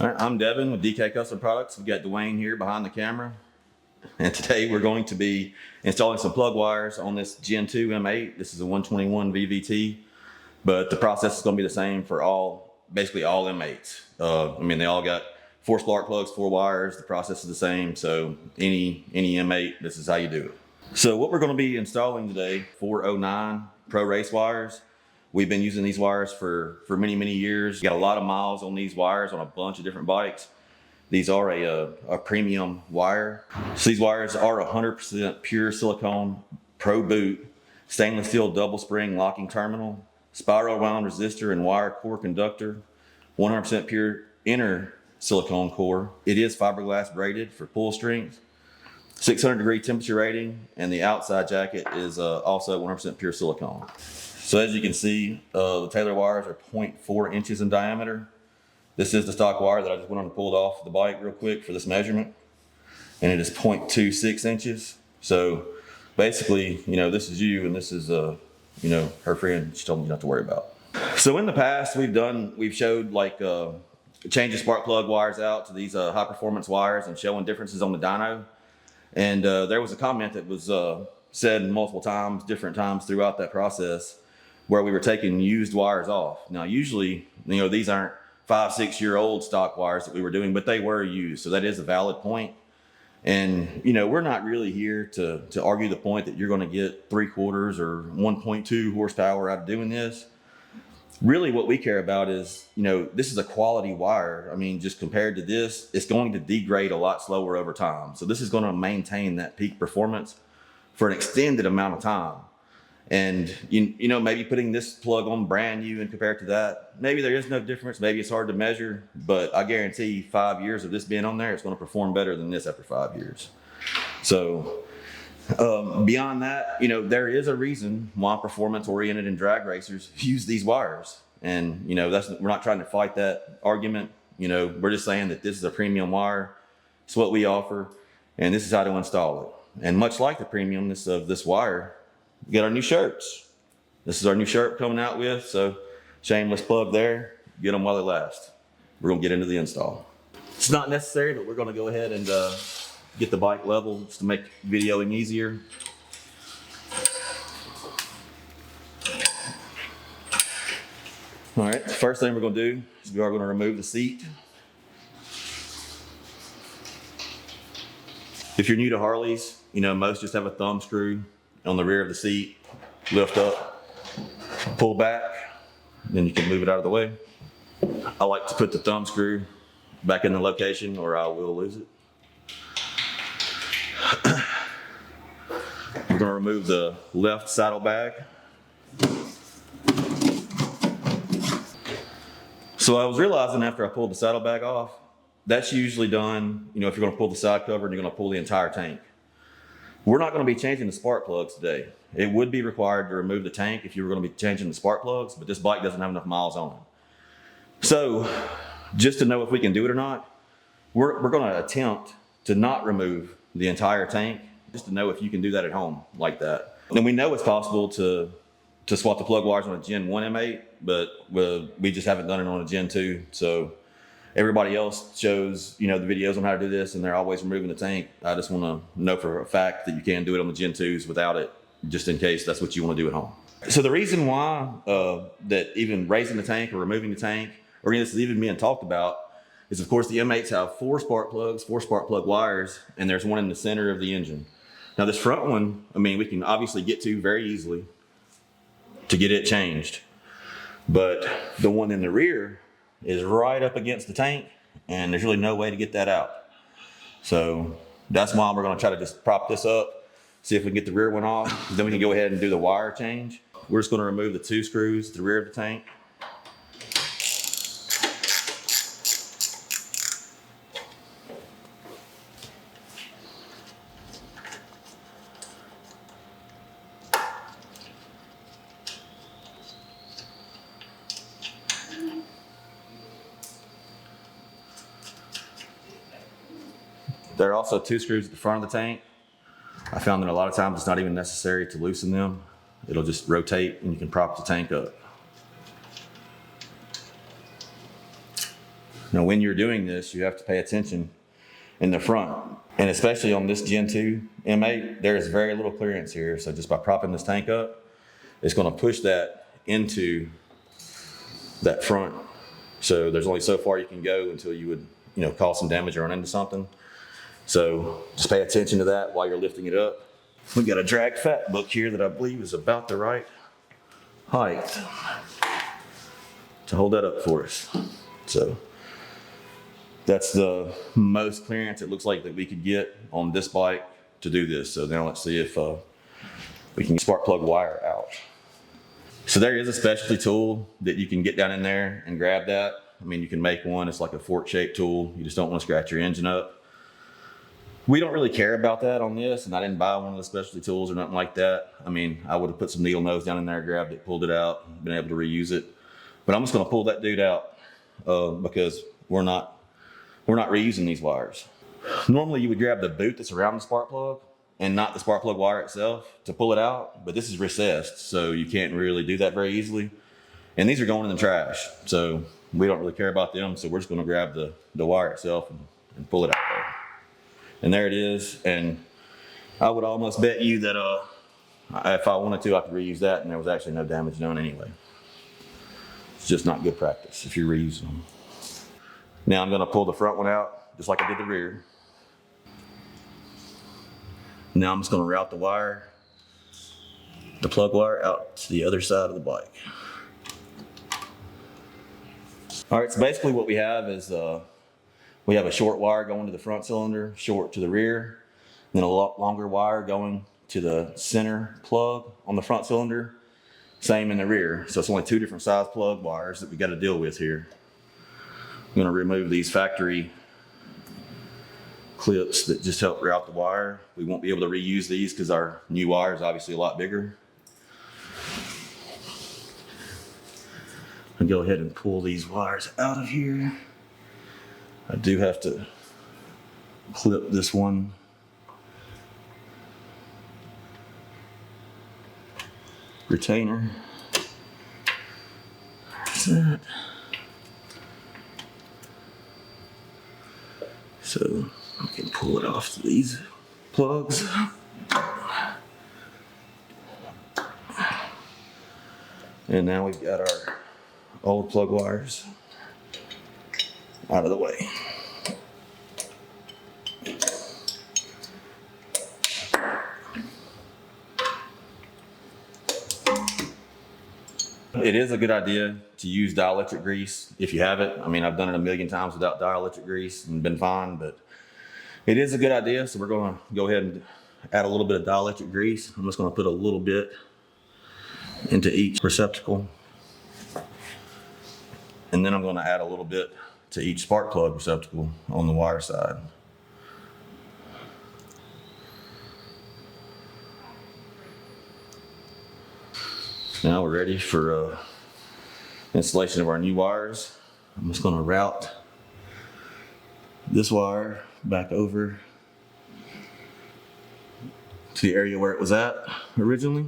All right, I'm Devin with DK Custom Products. We've got Dwayne here behind the camera. And today we're going to be installing some plug wires on this Gen 2 M8. This is a 121 VVT, but the process is going to be the same for basically all M8s. They all got 4 spark plugs, 4 wires. The process is the same. So any M8, this is how you do it. So what we're going to be installing today, 409 Pro Race wires. We've been using these wires for many years. Got a lot of miles on these wires on a bunch of different bikes. These are a premium wire. So these wires are 100% pure silicone, Pro Boot, stainless steel double spring locking terminal, spiral wound resistor and wire core conductor, 100% pure inner silicone core. It is fiberglass braided for pull strength, 600-degree temperature rating, and the outside jacket is also 100% pure silicone. So as you can see, the Taylor wires are 0.4 inches in diameter. This is the stock wire that I just went on and pulled off the bike real quick for this measurement. And it is 0.26 inches. So basically, this is you and this is, her friend she told me not to worry about. So in the past, we've showed changing spark plug wires out to these high performance wires and showing differences on the dyno. And there was a comment that was said multiple times, different times throughout that process, where we were taking used wires off. Now, usually, these aren't 5-6-year-old stock wires that we were doing, but they were used. So that is a valid point. And, we're not really here to argue the point that you're going to get 3/4 or 1.2 horsepower out of doing this. Really what we care about is, this is a quality wire. Just compared to this, it's going to degrade a lot slower over time. So this is going to maintain that peak performance for an extended amount of time. And maybe putting this plug on brand new and compared to that, maybe there is no difference. Maybe it's hard to measure, but I guarantee 5 years of this being on there, it's going to perform better than this after 5 years. So beyond that, there is a reason why performance-oriented and drag racers use these wires. And we're not trying to fight that argument. We're just saying that this is a premium wire. It's what we offer, and this is how to install it. And much like the premiumness of this wire, we got our new shirts. This is our new shirt coming out with, so shameless plug there. Get them while they last. We're gonna get into the install. It's not necessary, but we're gonna go ahead and get the bike level just to make videoing easier. All right, the first thing we're gonna do is we are gonna remove the seat. If you're new to Harleys, most just have a thumb screw on the rear of the seat, lift up, pull back, then you can move it out of the way. I like to put the thumb screw back in the location or I will lose it. We're gonna remove the left saddlebag. So I was realizing after I pulled the saddlebag off, that's usually done, if you're gonna pull the side cover and you're gonna pull the entire tank. We're not going to be changing the spark plugs today. It would be required to remove the tank if you were going to be changing the spark plugs, but this bike doesn't have enough miles on it. So just to know if we can do it or not, we're going to attempt to not remove the entire tank, just to know if you can do that at home like that. And we know it's possible to swap the plug wires on a Gen 1 M8, but we just haven't done it on a Gen 2. So everybody else shows, the videos on how to do this, and they're always removing the tank. I just want to know for a fact that you can do it on the Gen 2s without it, just in case that's what you want to do at home. So the reason why that even raising the tank or removing the tank, or this is even being talked about, is of course the M8s have 4 spark plugs, 4 spark plug wires, and there's one in the center of the engine. Now this front one, we can obviously get to very easily to get it changed, but the one in the rear is right up against the tank, and there's really no way to get that out. So that's why we're going to try to just prop this up, see if we can get the rear one off. Then we can go ahead and do the wire change. We're just going to remove the 2 screws to the rear of the tank. There are also 2 screws at the front of the tank. I found that a lot of times it's not even necessary to loosen them. It'll just rotate and you can prop the tank up. Now, when you're doing this, you have to pay attention in the front. And especially on this Gen 2 M8, there is very little clearance here. So just by propping this tank up, it's going to push that into that front. So there's only so far you can go until you would, cause some damage or run into something. So just pay attention to that while you're lifting it up. We've got a drag fat book here that I believe is about the right height to hold that up for us. So that's the most clearance it looks like that we could get on this bike to do this. So now let's see if we can spark plug wire out. So there is a specialty tool that you can get down in there and grab that. I mean, you can make one. It's like a fork-shaped tool. You just don't want to scratch your engine up. We don't really care about that on this, and I didn't buy one of the specialty tools or nothing like that. I mean, I would have put some needle nose down in there, grabbed it, pulled it out, been able to reuse it. But I'm just going to pull that dude out because we're not reusing these wires. Normally, you would grab the boot that's around the spark plug and not the spark plug wire itself to pull it out, but this is recessed, so you can't really do that very easily. And these are going in the trash, so we don't really care about them, so we're just going to grab the wire itself and pull it out there. And there it is, and I would almost bet you that if I wanted to, I could reuse that, and there was actually no damage done anyway. It's just not good practice if you're reusing them. Now I'm going to pull the front one out, just like I did the rear. Now I'm just going to route the wire, the plug wire, out to the other side of the bike. All right, so basically what we have is we have a short wire going to the front cylinder, short to the rear, then a longer wire going to the center plug on the front cylinder, same in the rear. So it's only two different size plug wires that we got to deal with here. I'm going to remove these factory clips that just help route the wire. We won't be able to reuse these because our new wire is obviously a lot bigger. I'll go ahead and pull these wires out of here. I do have to clip this one retainer. There's that. So I can pull it off these plugs. And now we've got our old plug wires out of the way. It is a good idea to use dielectric grease if you have it. I mean, I've done it a million times without dielectric grease and been fine, but it is a good idea. So we're going to go ahead and add a little bit of dielectric grease. I'm just going to put a little bit into each receptacle. And then I'm going to add a little bit to each spark plug receptacle on the wire side. Now we're ready for installation of our new wires. I'm just going to route this wire back over to the area where it was at originally.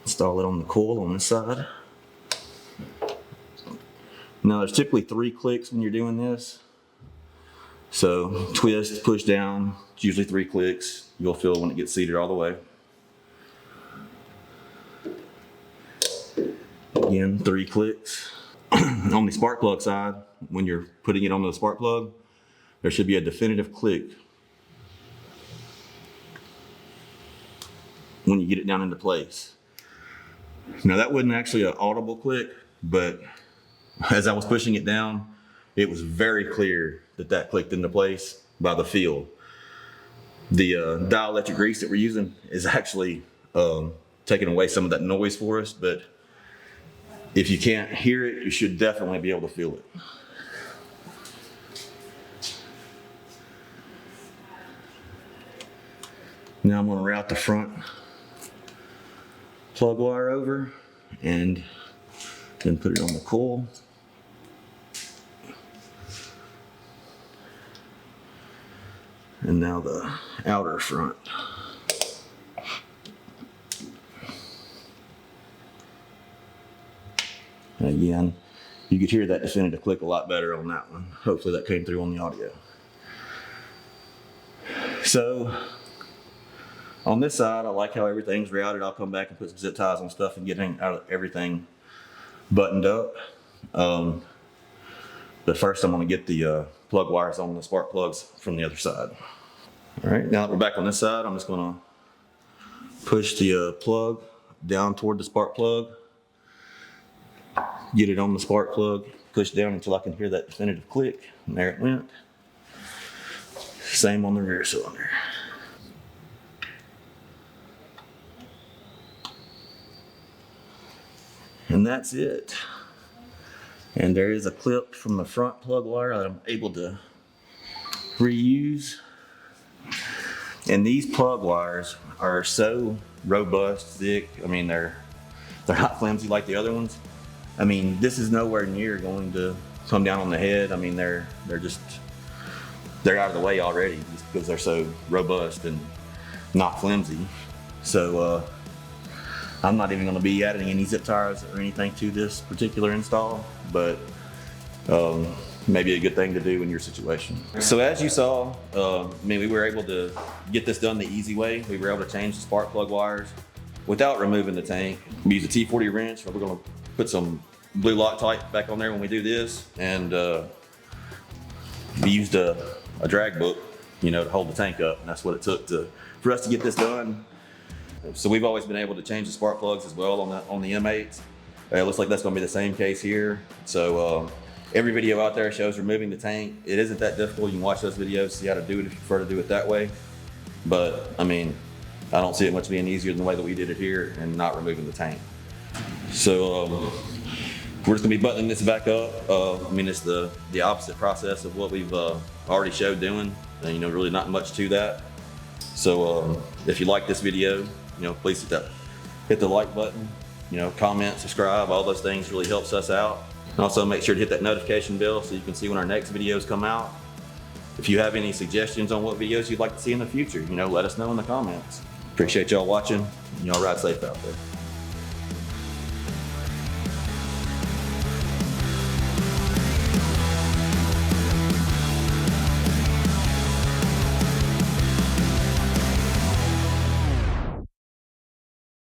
Install it on the coil on this side. Now there's typically 3 clicks when you're doing this. So twist, push down, it's usually 3 clicks. You'll feel when it gets seated all the way. Again, 3 clicks. On the spark plug side, when you're putting it on the spark plug, there should be a definitive click when you get it down into place. Now that wasn't actually an audible click, but as I was pushing it down, it was very clear that that clicked into place by the feel. The dielectric grease that we're using is actually taking away some of that noise for us, but if you can't hear it, you should definitely be able to feel it. Now I'm going to route the front plug wire over and then put it on the coil. And now the outer front. Again, You could hear that definitive click a lot better on that one. Hopefully that came through on the audio. So on this side, I like how everything's routed. I'll come back and put some zip ties on stuff and get everything buttoned up. But first I'm gonna get the plug wires on the spark plugs from the other side. All right, now that we're back on this side, I'm just gonna push the plug down toward the spark plug, get it on the spark plug, push down until I can hear that definitive click, and there it went. Same on the rear cylinder. And that's it. And there is a clip from the front plug wire that I'm able to reuse. And these plug wires are so robust, thick. I mean, they're not flimsy like the other ones. I mean, this is nowhere near going to come down on the head. I mean, they're out of the way already just because they're so robust and not flimsy. So I'm not even going to be adding any zip ties or anything to this particular install, but maybe a good thing to do in your situation. So as you saw, I mean, we were able to get this done the easy way. We were able to change the spark plug wires without removing the tank. We use a T40 wrench. We're going to put some blue Loctite back on there when we do this, and we used a drag book, you know, to hold the tank up, and that's what it took for us to get this done. So we've always been able to change the spark plugs as well on the M8s. It looks like that's going to be the same case here. So every video out there shows removing the tank. It isn't that difficult. You can watch those videos, see how to do it if you prefer to do it that way. But I mean, I don't see it much being easier than the way that we did it here and not removing the tank. So we're just gonna be buttoning this back up. I mean, it's the opposite process of what we've already showed doing. And, you know, really not much to that. So if you like this video, you know, please hit the like button, you know, comment, subscribe, all those things really helps us out. And also make sure to hit that notification bell so you can see when our next videos come out. If you have any suggestions on what videos you'd like to see in the future, you know, let us know in the comments. Appreciate y'all watching, and y'all ride safe out there.